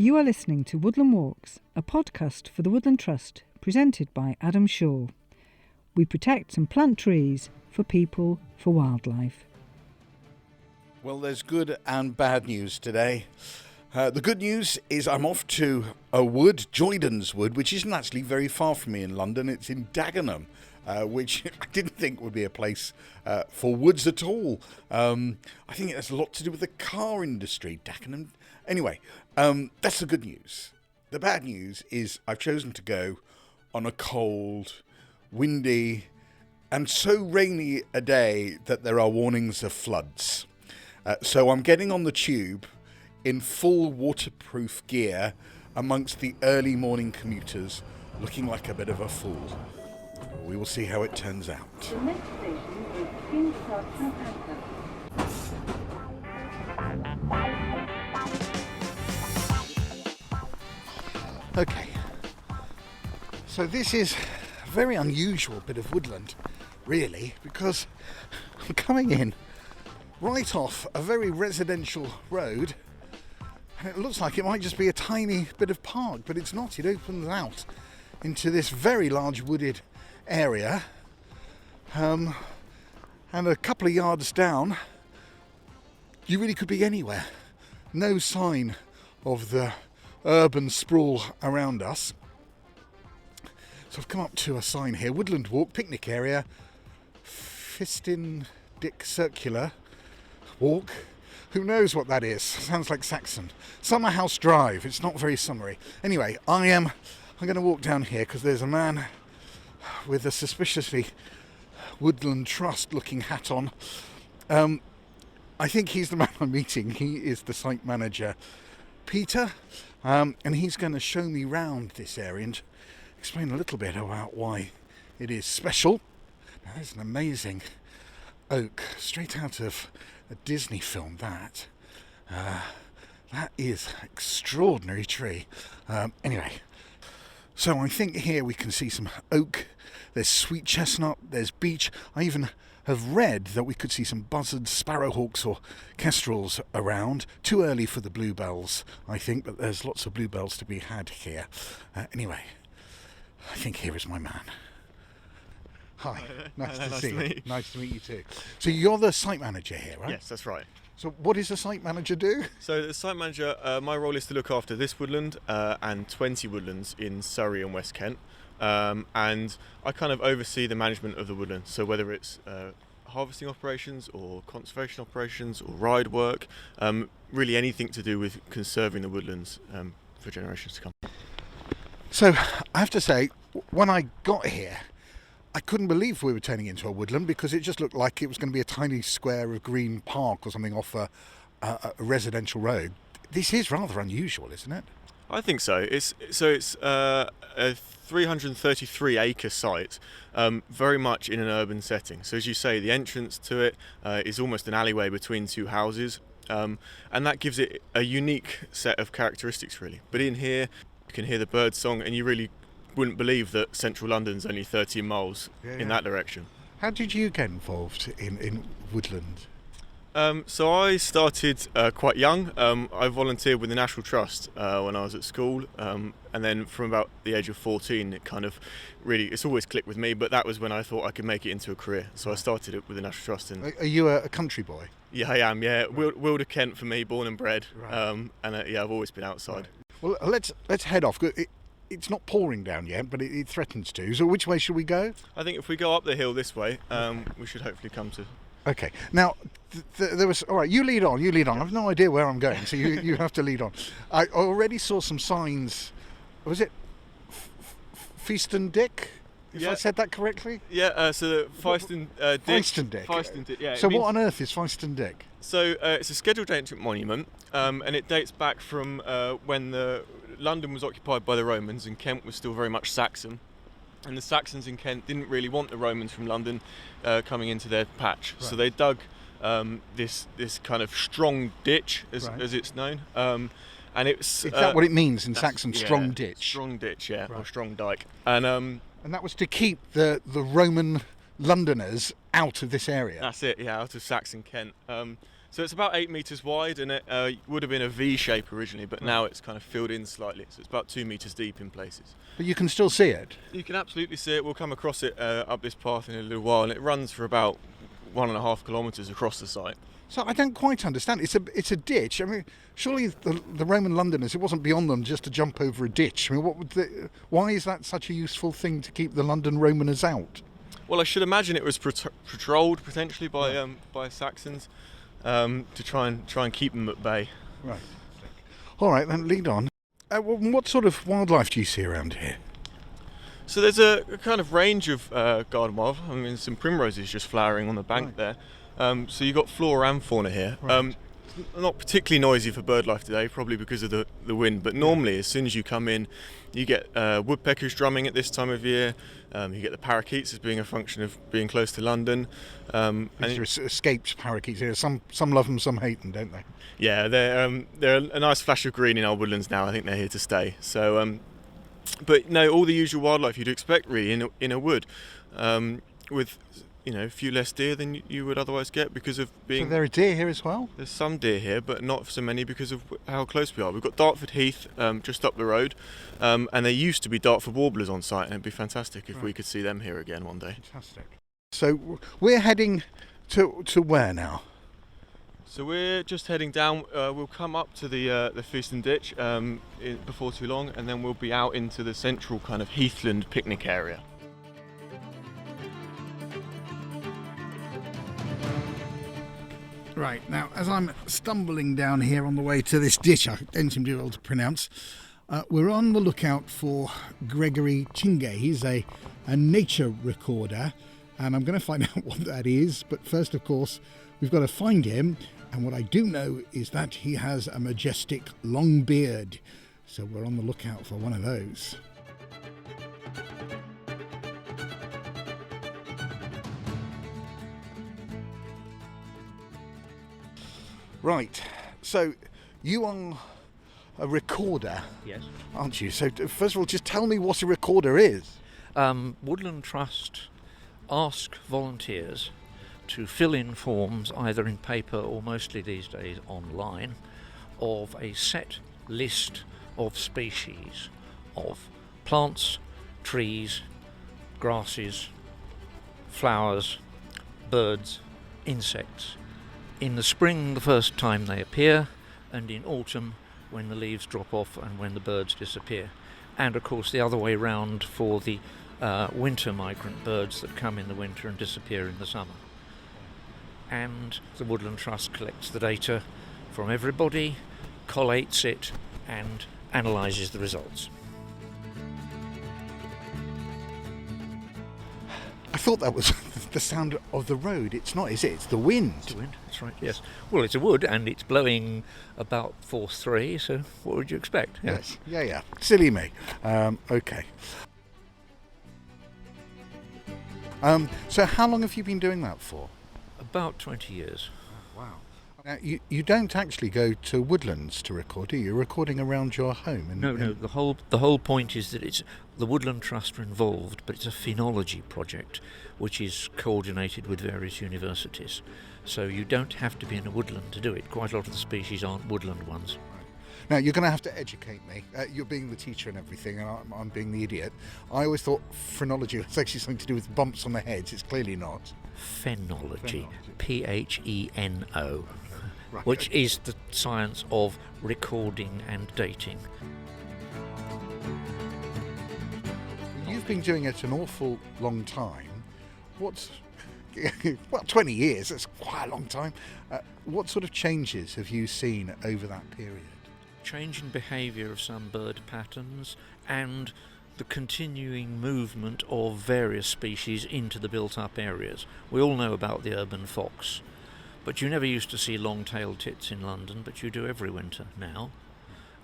You are listening to Woodland Walks, a podcast for the Woodland Trust, presented by Adam Shaw. We protect and plant trees for people, for wildlife. Well, there's good and bad news today. The good news is I'm off to a wood, Joyden's wood, which isn't actually very far from me in London. It's in Dagenham, which I didn't think would be a place for woods at all. I think it has a lot to do with the car industry, Dagenham. Anyway, that's the good news. The bad news is I've chosen to go on a cold, windy, and so rainy a day that there are warnings of floods. So I'm getting on the tube in full waterproof gear amongst the early morning commuters, looking like a bit of a fool. We will see how it turns out. The next station is King's Cross, Southampton. Okay, so this is a very unusual bit of woodland, really, because I'm coming in right off a very residential road, and it looks like it might just be a tiny bit of park, but it's not. It opens out into this very large wooded area, and a couple of yards down, you really could be anywhere. No sign of the urban sprawl around us. So I've come up to a sign here, Woodland Walk, picnic area, Fistin Dick Circular Walk. Who knows what that is? Sounds like Saxon. Summer House Drive. It's not very summery. Anyway, I'm going to walk down here because there's a man with a suspiciously Woodland Trust looking hat on. I think he's the man I'm meeting. He is the site manager, Peter, and he's going to show me round this area and explain a little bit about why it is special. Now, there's an amazing oak straight out of a Disney film. That is an extraordinary tree. Anyway, so I think here we can see some oak, there's sweet chestnut, there's beech. I even have read that we could see some buzzards, sparrowhawks or kestrels around. Too early for the bluebells, I think, but there's lots of bluebells to be had here. Anyway, I think here is my man. Hi, nice to see you. Nice to meet you too. So you're the site manager here, right? Yes, that's right. So what does the site manager do? So the site manager, my role is to look after this woodland and 20 woodlands in Surrey and West Kent. And I kind of oversee the management of the woodland. So whether it's harvesting operations or conservation operations or ride work, really anything to do with conserving the woodlands for generations to come. So I have to say, when I got here, I couldn't believe we were turning into a woodland because it just looked like it was going to be a tiny square of green park or something off a residential road. This is rather unusual, isn't it? I think so. It's a 333-acre site, very much in an urban setting. So as you say, the entrance to it is almost an alleyway between two houses, and that gives it a unique set of characteristics, really. But in here, you can hear the bird song, and you really wouldn't believe that central London's only 13 miles in that direction. How did you get involved in woodland? So I started quite young. I volunteered with the National Trust when I was at school, and then from about the age of 14 it kind of really, it's always clicked with me, but that was when I thought I could make it into a career. So I started it with the National Trust. And are you a country boy? Yeah, I am, yeah. Wilder Kent for me, born and bred, right. Yeah, I've always been outside. Right. Well, let's head off. It's not pouring down yet, but it threatens to. So which way should we go? I think if we go up the hill this way, we should hopefully come to... Okay. Now, there was... All right, you lead on. I have no idea where I'm going, so you have to lead on. I already saw some signs. Was it Feaston Dick? If I said that correctly? Yeah, so the Feiston Dick. Feiston Dick. Feiston Dick, yeah. So what on earth is Feiston Dick? So it's a scheduled ancient monument, and it dates back from when London was occupied by the Romans and Kent was still very much Saxon. And the Saxons in Kent didn't really want the Romans from London coming into their patch. Right. So they dug this kind of strong ditch, as it's known. And it's... Is that what it means in Saxon, strong ditch? Strong ditch, yeah, right. Or strong dike. And that was to keep the Roman Londoners out of this area? That's it, yeah, out of Saxon Kent. So it's about 8 metres wide, and it would have been a V shape originally, but now it's kind of filled in slightly, so it's about 2 metres deep in places. But you can still see it. You can absolutely see it. We'll come across it up this path in a little while, and it runs for about 1.5 kilometres across the site. So I don't quite understand. It's a ditch. I mean, surely the Roman Londoners, it wasn't beyond them just to jump over a ditch. I mean, why is that such a useful thing to keep the London Romaners out? Well, I should imagine it was patrolled potentially by Saxons to try and keep them at bay. Right. All right, then lead on. What sort of wildlife do you see around here? So there's a kind of range of garden wildlife. I mean, some primroses just flowering on the bank there. So you've got flora and fauna here. Right. Not particularly noisy for bird life today, probably because of the wind, but normally as soon as you come in, you get woodpeckers drumming at this time of year. You get the parakeets as being a function of being close to London. These are escaped parakeets here. Some love them, some hate them, don't they? Yeah, they're a nice flash of green in our woodlands now. I think they're here to stay. So, but no, all the usual wildlife you'd expect really in a wood, with a few less deer than you would otherwise get because of being... So there are deer here as well? There's some deer here, but not so many because of how close we are. We've got Dartford Heath just up the road, and there used to be Dartford warblers on site, and it'd be fantastic if we could see them here again one day. Fantastic. So we're heading to where now? So we're just heading down. We'll come up to the Feaston Ditch before too long, and then we'll be out into the central kind of heathland picnic area. Right, now as I'm stumbling down here on the way to this ditch, I don't seem to be able to pronounce, we're on the lookout for Gregory Tingey. He's a nature recorder, and I'm going to find out what that is, but first of course we've got to find him, and what I do know is that he has a majestic long beard, so we're on the lookout for one of those. Right, so you are a recorder, Yes. aren't you? So first of all, just tell me what a recorder is. Woodland Trust ask volunteers to fill in forms, either in paper or mostly these days online, of a set list of species of plants, trees, grasses, flowers, birds, insects. In the spring, the first time they appear, and in autumn, when the leaves drop off and when the birds disappear. And of course the other way round for the winter migrant birds that come in the winter and disappear in the summer. And the Woodland Trust collects the data from everybody, collates it, and analyses the results. I thought that was the sound of the road. It's not, is it? It's the wind. It's the wind, that's right, yes. Well, it's a wood and it's blowing about force 3, so what would you expect? Yes. Yeah. Silly me. Okay. So how long have you been doing that for? About 20 years. Wow. Now, you don't actually go to woodlands to record, do you? You're recording around your home. No. The whole point is that it's the Woodland Trust are involved, but it's a phenology project which is coordinated with various universities. So you don't have to be in a woodland to do it. Quite a lot of the species aren't woodland ones. Now, you're going to have to educate me. You're being the teacher and everything, and I'm being the idiot. I always thought phrenology was actually something to do with bumps on the heads. It's clearly not. Phenology, Pheno, Right. which is the science of recording and dating. You've been doing it an awful long time. Well, 20 years, that's quite a long time. What sort of changes have you seen over that period? Change in behaviour of some bird patterns and the continuing movement of various species into the built-up areas. We all know about the urban fox, but you never used to see long-tailed tits in London, but you do every winter now.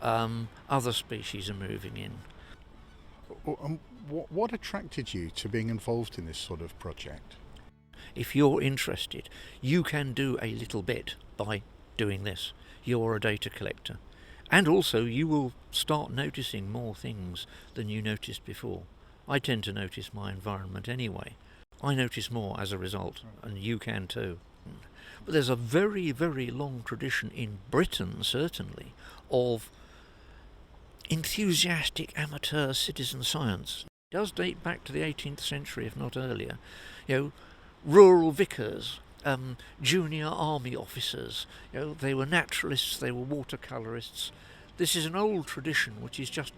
Other species are moving in. What attracted you to being involved in this sort of project? If you're interested, you can do a little bit by doing this. You're a data collector. And also you will start noticing more things than you noticed before. I tend to notice my environment anyway. I notice more as a result, and you can too. But there's a very, very long tradition in Britain, certainly, of enthusiastic amateur citizen science. It does date back to the 18th century, if not earlier. Rural vicars, junior army officers, they were naturalists, they were watercolourists. This is an old tradition which is just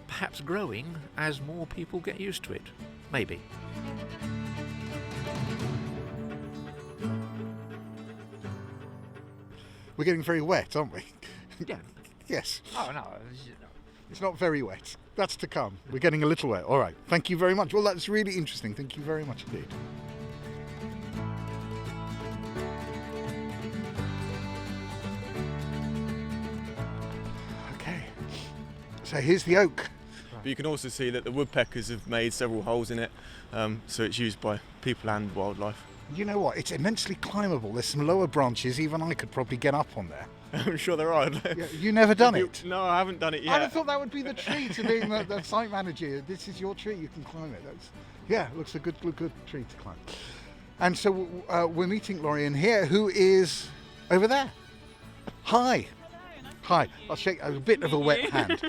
perhaps growing as more people get used to it. Maybe. We're getting very wet, aren't we? Yeah. Yes. Oh, no. It's not very wet. That's to come. We're getting a little wet. All right. Thank you very much. Well, that's really interesting. Thank you very much indeed. Okay. So here's the oak. But you can also see that the woodpeckers have made several holes in it, so it's used by people and wildlife. You know what? It's immensely climbable. There's some lower branches. Even I could probably get up on there. I'm sure there are. Yeah, you never done it? No, I haven't done it yet. I'd have thought that would be the treat to being the site manager. This is your tree. You can climb it. Looks a good tree to climb. And so we're meeting Lorienne here, who is over there. Hi. Hi. I'll shake a bit of a wet hand.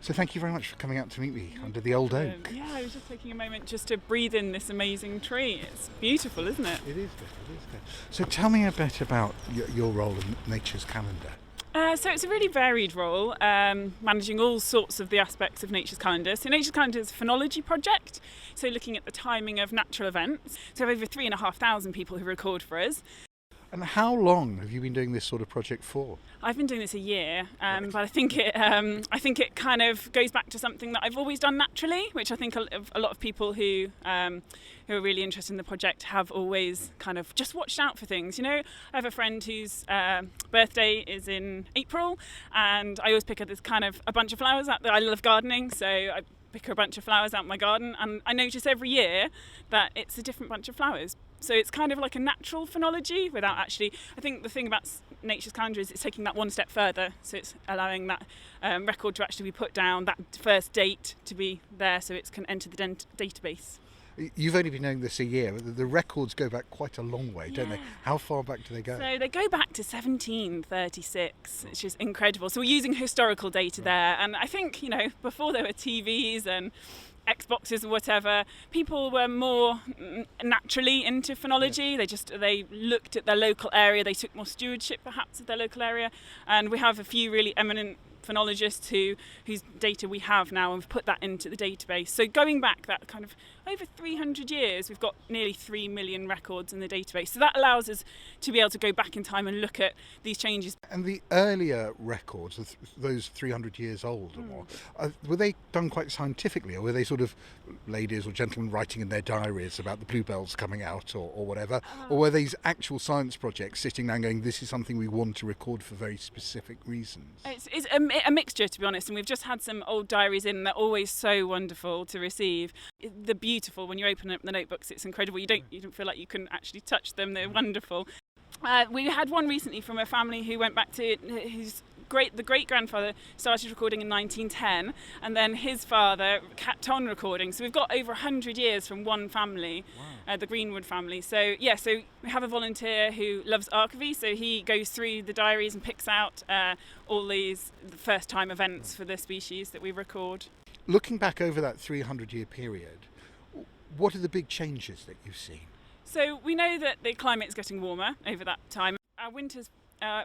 So thank you very much for coming out to meet me under the old oak. Yeah, I was just taking a moment just to breathe in this amazing tree. It's beautiful, isn't it? It is good. So tell me a bit about your role in Nature's Calendar. So it's a really varied role, managing all sorts of the aspects of Nature's Calendar. So Nature's Calendar is a phenology project, so looking at the timing of natural events. So we have over 3,500 people who record for us. And how long have you been doing this sort of project for? I've been doing this a year, but I think it kind of goes back to something that I've always done naturally, which I think a lot of people who are really interested in the project have always kind of just watched out for things. I have a friend whose birthday is in April, and I always pick up this kind of a bunch of flowers out there. I love gardening, so I pick a bunch of flowers out in my garden, and I notice every year that it's a different bunch of flowers. So it's kind of like a natural phenology without actually... I think the thing about Nature's Calendar is it's taking that one step further. So it's allowing that record to actually be put down, that first date to be there so it can enter the database. You've only been doing this a year. The records go back quite a long way, don't they? How far back do they go? So they go back to 1736, which is incredible. So we're using historical data there. And I think, before there were TVs and Xboxes or whatever, people were more naturally into phenology. They looked at their local area. They took more stewardship perhaps of their local area. And we have a few really eminent phenologists whose data we have now, and we've put that into the database. So going back that kind of over 300 years, we've got nearly 3 million records in the database. So that allows us to be able to go back in time and look at these changes. And the earlier records, those 300 years old or more, were they done quite scientifically, or were they sort of ladies or gentlemen writing in their diaries about the bluebells coming out or whatever? Or were these actual science projects sitting down going, this is something we want to record for very specific reasons? It's a mixture, to be honest, and we've just had some old diaries in. They're always so wonderful to receive. They're beautiful. When you open up the notebooks, it's incredible. You don't feel like you can actually touch them. They're wonderful. We had one recently from a family who went back to the great-grandfather started recording in 1910, and then his father kept on recording. So we've got over 100 years from one family, the Greenwood family. So we have a volunteer who loves archivy, so he goes through the diaries and picks out all these first-time events for the species that we record. Looking back over that 300-year period, what are the big changes that you've seen? So we know that the climate is getting warmer over that time. Our winters,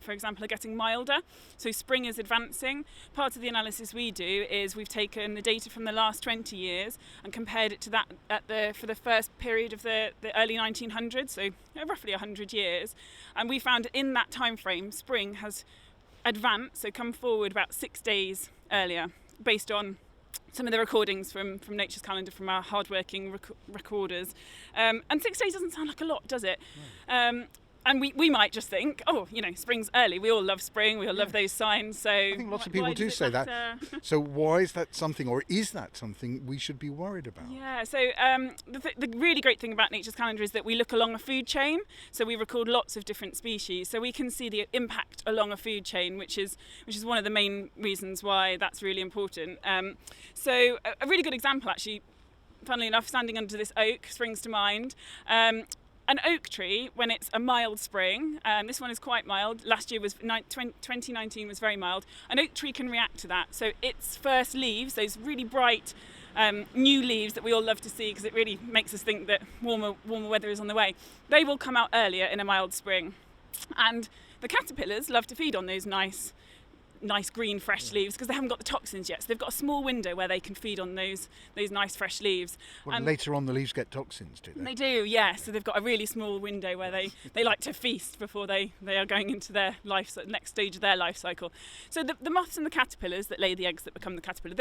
for example, are getting milder, so spring is advancing. Part of the analysis we do is we've taken the data from the last 20 years and compared it to that for the first period of the early 1900s, so roughly 100 years. And we found in that time frame, spring has advanced, so come forward about 6 days earlier, based on some of the recordings from Nature's Calendar, from our hard-working recorders. And 6 days doesn't sound like a lot, does it? And we might just think, spring's early. We all love spring. We all love those signs. So I think lots of people do say that. So why is that something, or is that something we should be worried about? Yeah. So the really great thing about Nature's Calendar is that we look along a food chain. So we record lots of different species. So we can see the impact along a food chain, which is one of the main reasons why that's really important. So a really good example, actually, funnily enough, standing under this oak springs to mind. an oak tree, when it's a mild spring, this one is quite mild, last year was 2019 was very mild, an oak tree can react to that. So its first leaves, those really bright new leaves that we all love to see because it really makes us think that warmer weather is on the way, they will come out earlier in a mild spring. And the caterpillars love to feed on those nice green fresh leaves because they haven't got the toxins yet, so they've got a small window where they can feed on those nice fresh leaves. Well, and later on the leaves get toxins, do they? They do, yeah. So they've got a really small window where they like to feast before they are going into their next stage of their life cycle. So the moths and the caterpillars that lay the eggs that become the caterpillar,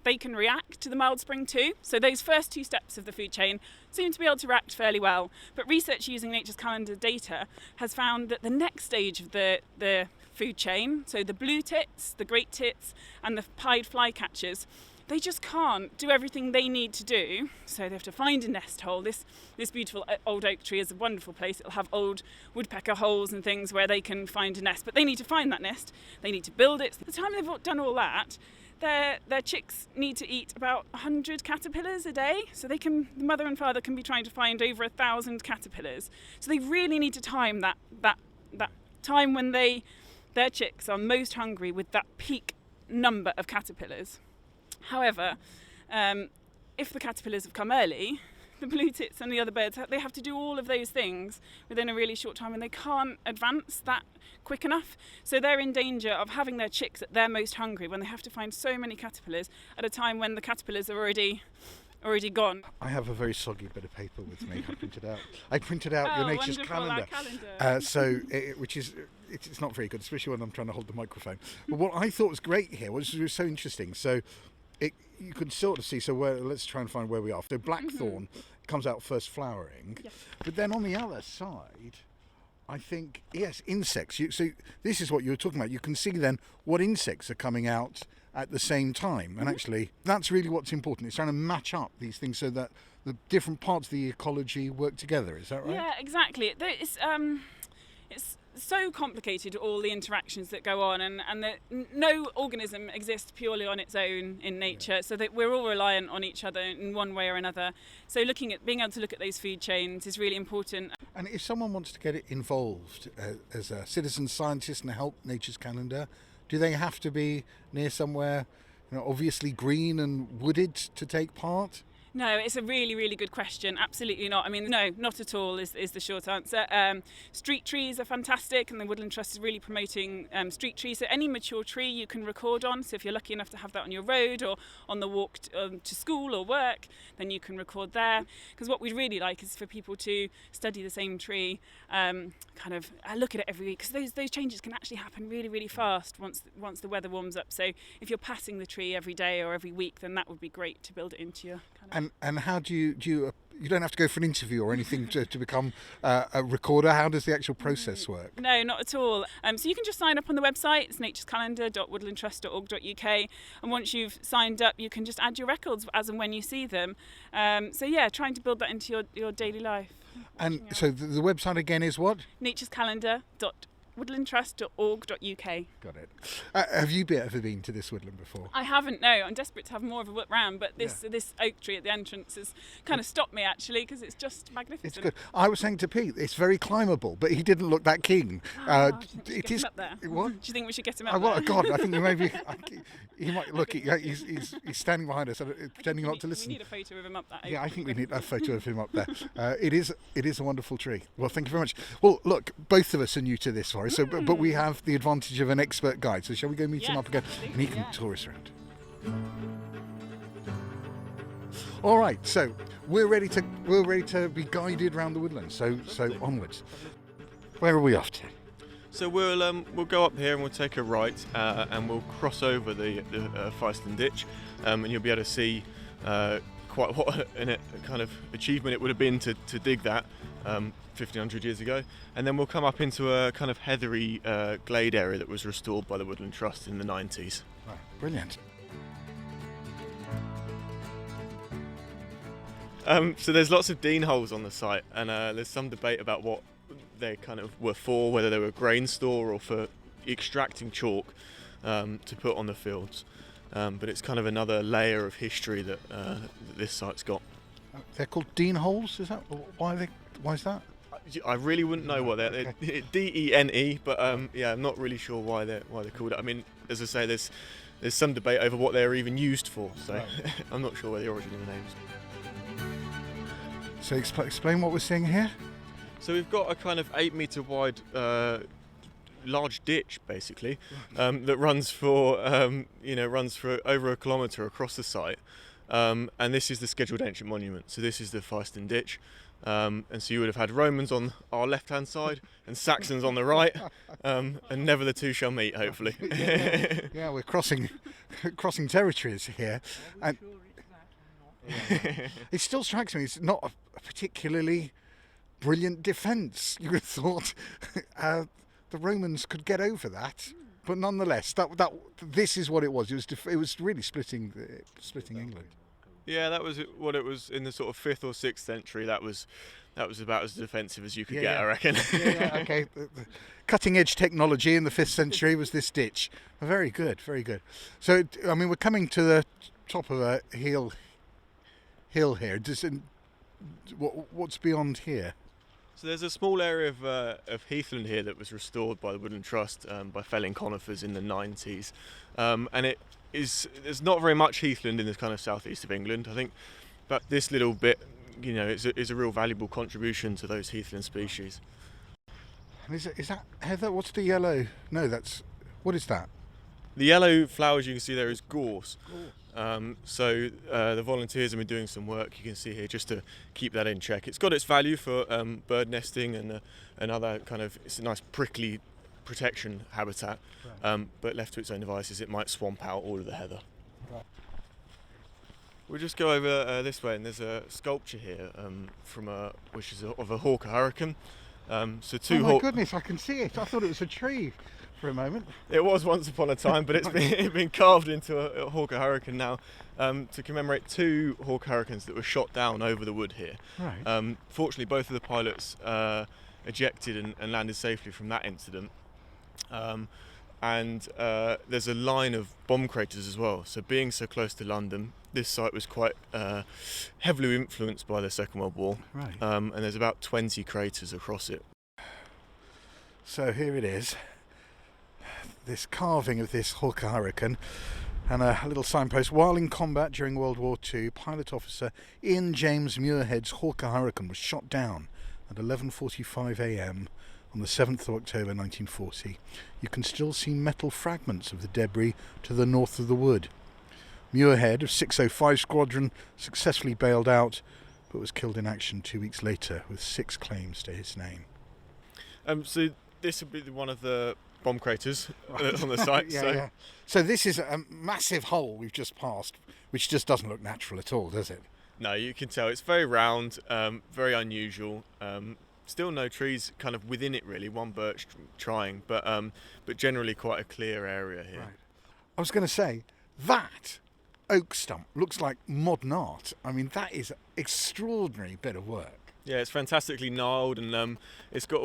they can react to the mild spring too. So those first two steps of the food chain seem to be able to react fairly well. But research using Nature's Calendar data has found that the next stage of the food chain, so the blue tits, the great tits and the pied flycatchers, they just can't do everything they need to do. So they have to find a nest hole. This beautiful old oak tree is a wonderful place. It'll have old woodpecker holes and things where they can find a nest, but they need to find that nest. They need to build it. By the time they've done all that, their chicks need to eat about 100 caterpillars a day. So the mother and father can be trying to find over 1,000 caterpillars. So they really need to time that time when their chicks are most hungry with that peak number of caterpillars. However, if the caterpillars have come early, the blue tits and the other birds, they have to do all of those things within a really short time and they can't advance that quick enough. So they're in danger of having their chicks at their most hungry when they have to find so many caterpillars at a time when the caterpillars are already gone. I have a very soggy bit of paper with me. I printed out your Nature's Calendar. Which is it's not very good, especially when I'm trying to hold the microphone. But what I thought was great here was so interesting. So you could sort of see. So let's try and find where we are. So blackthorn comes out first flowering, yes. But then on the other side, I think insects. So this is what you were talking about. You can see then what insects are coming out at the same time, and actually that's really what's important. It's trying to match up these things so that the different parts of the ecology work together. Is that right? Yeah, exactly. It's so complicated, all the interactions that go on, and that no organism exists purely on its own in nature, so that we're all reliant on each other in one way or another. So being able to look at those food chains is really important. And if someone wants to get involved as a citizen scientist and help Nature's Calendar, do they have to be near somewhere, obviously green and wooded to take part? No, it's a really, really good question. Absolutely not. I mean, no, not at all is the short answer. Street trees are fantastic, and the Woodland Trust is really promoting street trees. So any mature tree you can record on. So if you're lucky enough to have that on your road or on the walk to school or work, then you can record there. Because what we'd really like is for people to study the same tree, look at it every week. Because those changes can actually happen really, really fast once the weather warms up. So if you're passing the tree every day or every week, then that would be great to build it into your And how do you don't have to go for an interview or anything to become a recorder? How does the actual process work? No, not at all. So you can just sign up on the website. It's naturescalendar.woodlandtrust.org.uk, and once you've signed up, you can just add your records as and when you see them. Trying to build that into your daily life. And so the website again is what? naturescalendar.woodlandtrust.org.uk. Got it. Have you ever been to this woodland before? I haven't, no. I'm desperate to have more of a look round, but this oak tree at the entrance has kind of stopped me actually, because it's just magnificent. It's good. I was saying to Pete, it's very climbable, but he didn't look that keen. Get him up there. What? Do you think we should get him up there? God, I think maybe he might look. He's standing behind us, pretending not to listen. We need a photo of him up that. Yeah, I think we need a photo of him up there. It is a wonderful tree. Well, thank you very much. Well, look, both of us are new to this, sorry. So, but we have the advantage of an expert guide. So, shall we go meet him up again, and he can tour us around? All right. So we're ready to be guided around the woodland. So onwards. Where are we off to? So we'll go up here and we'll take a right and we'll cross over the Feiston ditch, and you'll be able to see quite what a kind of achievement it would have been to dig that 1,500 years ago. And then we'll come up into a kind of heathery glade area that was restored by the Woodland Trust in the 90s. Right, brilliant. So there's lots of dean holes on the site, and there's some debate about what they kind of were for, whether they were a grain store or for extracting chalk to put on the fields. But it's kind of another layer of history that this site's got. They're called dean holes, is that why Why is that? I really wouldn't know what they're Dene, but yeah, I'm not really sure why they're called it. I mean, as I say, there's some debate over what they're even used for, so right. I'm not sure where the origin of the names. So explain what we're seeing here. So we've got a kind of 8 metre wide large ditch, basically, that runs for over a kilometre across the site, and this is the scheduled ancient monument. So this is the Feiston ditch. And so you would have had Romans on our left-hand side and Saxons on the right, and never the two shall meet, hopefully. Yeah, we're crossing territories here. And it still strikes me it's not a particularly brilliant defence. You would have thought the Romans could get over that, but nonetheless, this is what it was. It was really splitting England. Yeah, that was what it was in the sort of 5th or 6th century. That was about as defensive as you could get, I reckon. Okay. The cutting edge technology in the 5th century was this ditch. Very good, very good. So, I mean, we're coming to the top of a hill here. What's beyond here? So there's a small area of heathland here that was restored by the Woodland Trust by felling conifers in the 90s, and there's not very much heathland in this kind of southeast of England, I think, but this little bit, is a real valuable contribution to those heathland species. Is that heather? What's the yellow? No, what is that? The yellow flowers you can see there is gorse. So the volunteers have been doing some work, you can see here, just to keep that in check. It's got its value for bird nesting and other kind of, it's a nice prickly protection habitat, right. But left to its own devices it might swamp out all of the heather. Right. We'll just go over this way, and there's a sculpture here which is of a hawker hurricane. So two. Oh my goodness, I can see it. I thought it was a tree for a moment. It was once upon a time, but it's been carved into a hawker hurricane now, to commemorate 2 hawker hurricanes that were shot down over the wood here. Right. Fortunately, both of the pilots ejected and landed safely from that incident. And there's a line of bomb craters as well. So being so close to London, this site was quite heavily influenced by the Second World War. Right. And there's about 20 craters across it. So here it is, this carving of this hawker hurricane, and a little signpost. While in combat during World War II, pilot officer Ian James Muirhead's hawker hurricane was shot down at 11:45 a.m. on the 7th of October 1940. You can still see metal fragments of the debris to the north of the wood. Muirhead of 605 Squadron successfully bailed out, but was killed in action 2 weeks later with 6 claims to his name. So this would be one of the bomb craters on the site. Yeah. So this is a massive hole we've just passed, which just doesn't look natural at all, does it? No, you can tell. It's very round, very unusual. Still no trees kind of within it really, one birch trying, but generally quite a clear area here. Right. I was going to say, that oak stump looks like modern art. I mean, that is an extraordinary bit of work. Yeah, it's fantastically gnarled, and it's got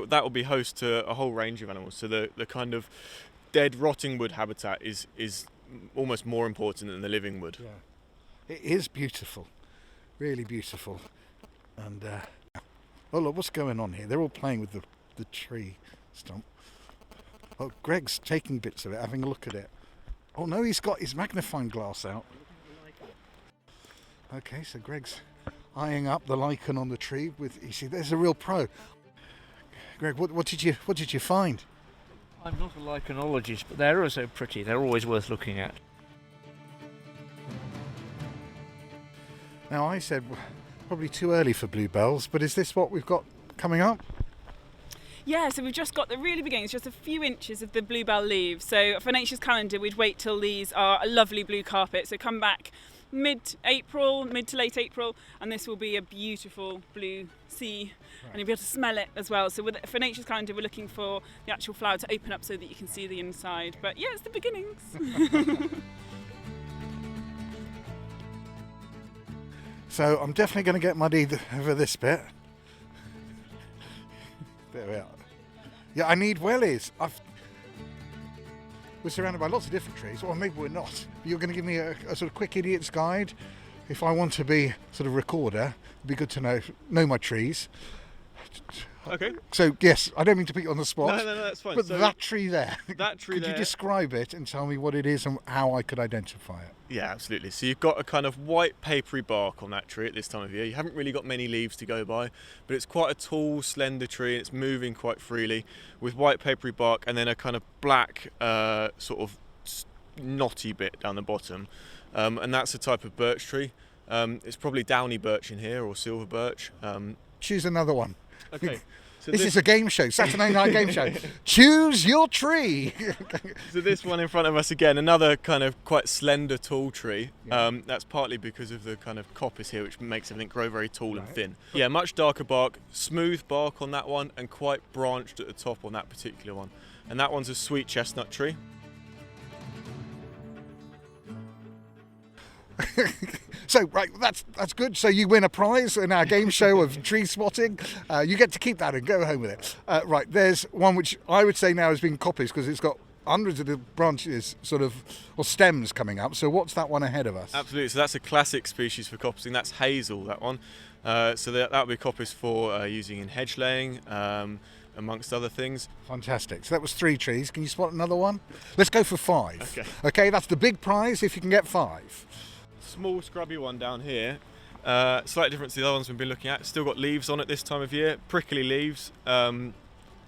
that will be host to a whole range of animals. So the kind of dead, rotting wood habitat is almost more important than the living wood. Yeah, it is beautiful, really beautiful. And oh look, what's going on here? They're all playing with the tree stump. Oh, Greg's taking bits of it, having a look at it. Oh no, he's got his magnifying glass out. Okay, so Greg's eyeing up the lichen on the tree with. You see, there's a real pro. Greg, what did you find? I'm not a lichenologist, but they're so pretty. They're always worth looking at. Now I said probably too early for bluebells, but is this what we've got coming up? Yeah, so we've just got the really beginnings, just a few inches of the bluebell leaves. So for Nature's Calendar, we'd wait till these are a lovely blue carpet. So come back mid to late April, and this will be a beautiful blue sea, and you'll be able to smell it as well. So for Nature's Calendar, we're looking for the actual flower to open up so that you can see the inside. But yeah, it's the beginnings. So I'm definitely going to get muddy over this bit. There we are. Yeah, I need wellies. We're surrounded by lots of different trees, or maybe we're not. You're going to give me a sort of quick idiot's guide. If I want to be sort of recorder, it'd be good to know my trees. Okay. So, yes, I don't mean to put you on the spot. No, that's fine. But So that tree there, that tree could there, you describe it and tell me what it is and how I could identify it? Yeah, absolutely. So you've got a kind of white papery bark on that tree at this time of year. You haven't really got many leaves to go by, but it's quite a tall, slender tree. It's moving quite freely with white papery bark and then a kind of black sort of knotty bit down the bottom. And that's a type of birch tree. It's probably downy birch in here or silver birch. Choose another one. Okay. So this is a game show, Saturday night game show. Choose your tree. So this one in front of us again, another kind of quite slender, tall tree. Yeah. That's partly because of the kind of coppice here, which makes everything grow very tall and thin. Yeah, much darker bark, smooth bark on that one, and quite branched at the top on that particular one. And that one's a sweet chestnut tree. So, right, that's good. So you win a prize in our game show of tree spotting. You get to keep that and go home with it. Right, there's one which I would say now has been copies because it's got hundreds of the branches or stems coming up. So what's that one ahead of us? Absolutely. So that's a classic species for coppicing. That's hazel, that one. So that would be coppice for using in hedge laying, amongst other things. Fantastic. So that was 3 trees. Can you spot another one? Let's go for 5. Okay, that's the big prize if you can get 5. Small scrubby one down here, slightly different to the other ones we've been looking at. Still got leaves on it this time of year, prickly leaves, and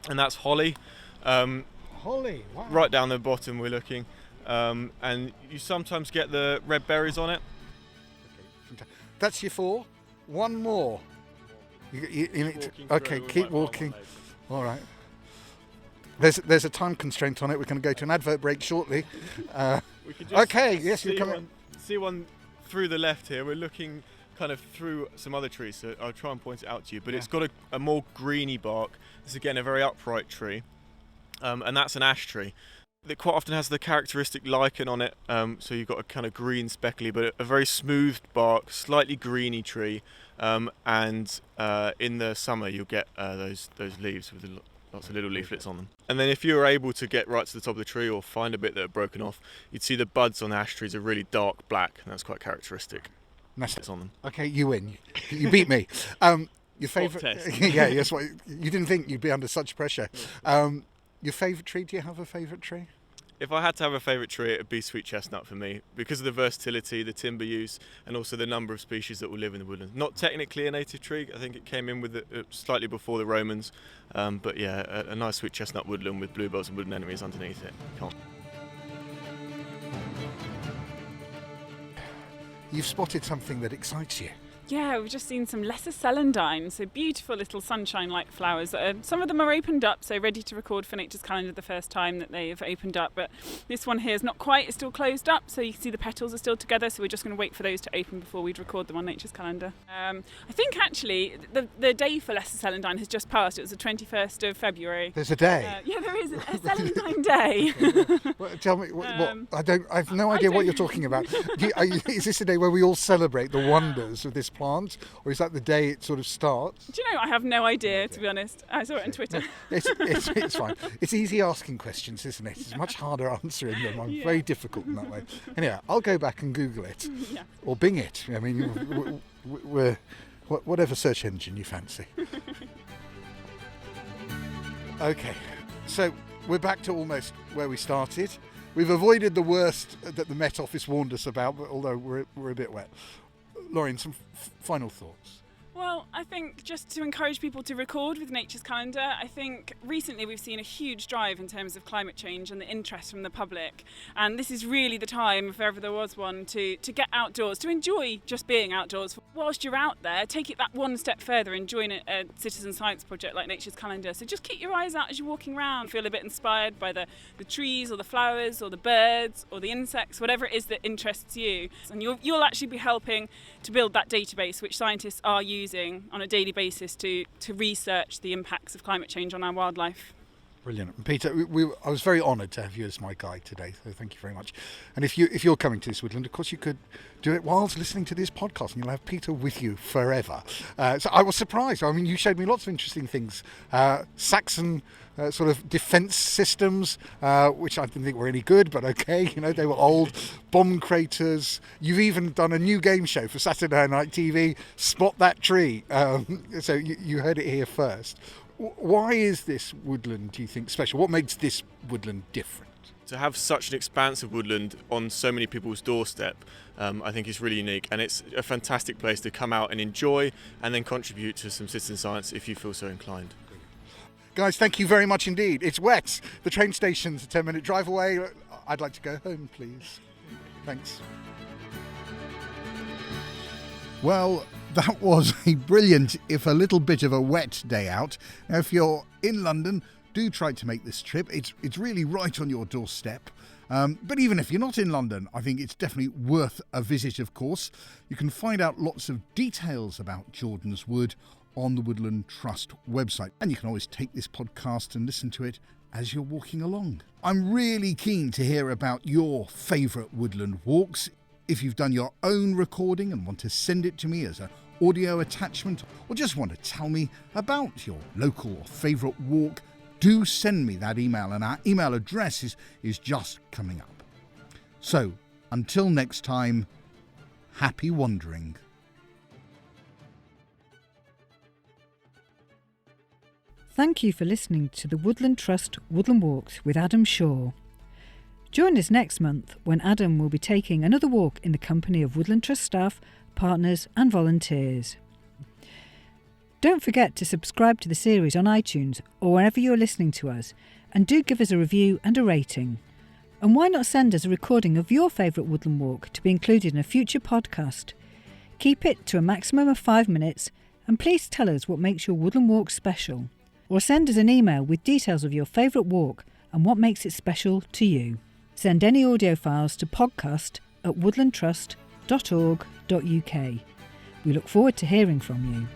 that's holly. Holly, wow. Right down the bottom we're looking, and you sometimes get the red berries on it. That's your 4. One more. Keep walking. All right. There's a time constraint on it. We're going to go to an advert break shortly. Yes, you're coming. See one through the left here. We're looking kind of through some other trees, so I'll try and point it out to you. But it's got a more greeny bark. It's again a very upright tree, and that's an ash tree. That quite often has the characteristic lichen on it. So you've got a kind of green speckly, but a very smooth bark, slightly greeny tree. And in the summer you'll get those leaves with lots of little leaflets on them. And then if you were able to get right to the top of the tree or find a bit that are broken off, you'd see the buds on the ash trees are really dark black, and that's quite characteristic. It's on them. Okay, you win. You beat me. Your favourite? Test. Yeah, yes. Well, you didn't think you'd be under such pressure. Your favourite tree? Do you have a favourite tree? If I had to have a favourite tree, it would be sweet chestnut for me, because of the versatility, the timber use, and also the number of species that will live in the woodland. Not technically a native tree, I think it came in with slightly before the Romans, but yeah, a nice sweet chestnut woodland with bluebells and woodland enemies underneath it. Can't. You've spotted something that excites you. Yeah, we've just seen some lesser celandine, so beautiful little sunshine-like flowers. Some of them are opened up, so ready to record for Nature's Calendar the first time that they've opened up, but this one here is not quite, it's still closed up, so you can see the petals are still together, so we're just going to wait for those to open before we'd record them on Nature's Calendar. I think actually the day for lesser celandine has just passed. It was the 21st of February. There's a day? Yeah, there is a celandine day. Well, tell me, what, I have no idea what you're talking about. Is this a day where we all celebrate the wonders of this plant, or is that the day it sort of starts? Do you know, I have no idea, to be honest. I saw it on Twitter. It's fine. It's easy asking questions, isn't it? It's much harder answering them. I'm very difficult in that way. Anyway, I'll go back and Google it, or Bing it. I mean, we're whatever search engine you fancy. Okay, so we're back to almost where we started. We've avoided the worst that the Met Office warned us about, but although we're a bit wet. Lorienne, some final thoughts? Well, I think just to encourage people to record with Nature's Calendar, I think recently we've seen a huge drive in terms of climate change and the interest from the public. And this is really the time, if ever there was one, to get outdoors, to enjoy just being outdoors. Whilst you're out there, take it that one step further and join a citizen science project like Nature's Calendar. So just keep your eyes out as you're walking around. Feel a bit inspired by the trees or the flowers or the birds or the insects, whatever it is that interests you. And you'll actually be helping to build that database, which scientists are using on a daily basis to research the impacts of climate change on our wildlife. Brilliant. And Peter, I was very honoured to have you as my guide today, so thank you very much. And if you're coming to this woodland, of course you could do it whilst listening to this podcast, and you'll have Peter with you forever. So I was surprised. I mean, you showed me lots of interesting things. Saxon sort of defence systems, which I didn't think were any good, but okay, they were old. Bomb craters. You've even done a new game show for Saturday Night TV, Spot That Tree. So you heard it here first. Why is this woodland, do you think, special? What makes this woodland different? To have such an expansive woodland on so many people's doorstep, I think is really unique, and it's a fantastic place to come out and enjoy and then contribute to some citizen science if you feel so inclined. Guys, thank you very much indeed. It's wet. The train station's a 10-minute drive away. I'd like to go home, please. Thanks. Well, that was a brilliant, if a little bit of a wet day out. Now, if you're in London, do try to make this trip. It's really right on your doorstep. But even if you're not in London, I think it's definitely worth a visit, of course. You can find out lots of details about Joyden's Wood on the Woodland Trust website. And you can always take this podcast and listen to it as you're walking along. I'm really keen to hear about your favourite woodland walks. If you've done your own recording and want to send it to me as an audio attachment, or just want to tell me about your local or favourite walk, do send me that email, and our email address is just coming up. So, until next time, happy wandering. Thank you for listening to the Woodland Trust Woodland Walks with Adam Shaw. Join us next month when Adam will be taking another walk in the company of Woodland Trust staff, partners and volunteers. Don't forget to subscribe to the series on iTunes or wherever you're listening to us, and do give us a review and a rating. And why not send us a recording of your favourite woodland walk to be included in a future podcast? Keep it to a maximum of 5 minutes, and please tell us what makes your woodland walk special. Or send us an email with details of your favourite walk and what makes it special to you. Send any audio files to podcast@woodlandtrust.org.uk. We look forward to hearing from you.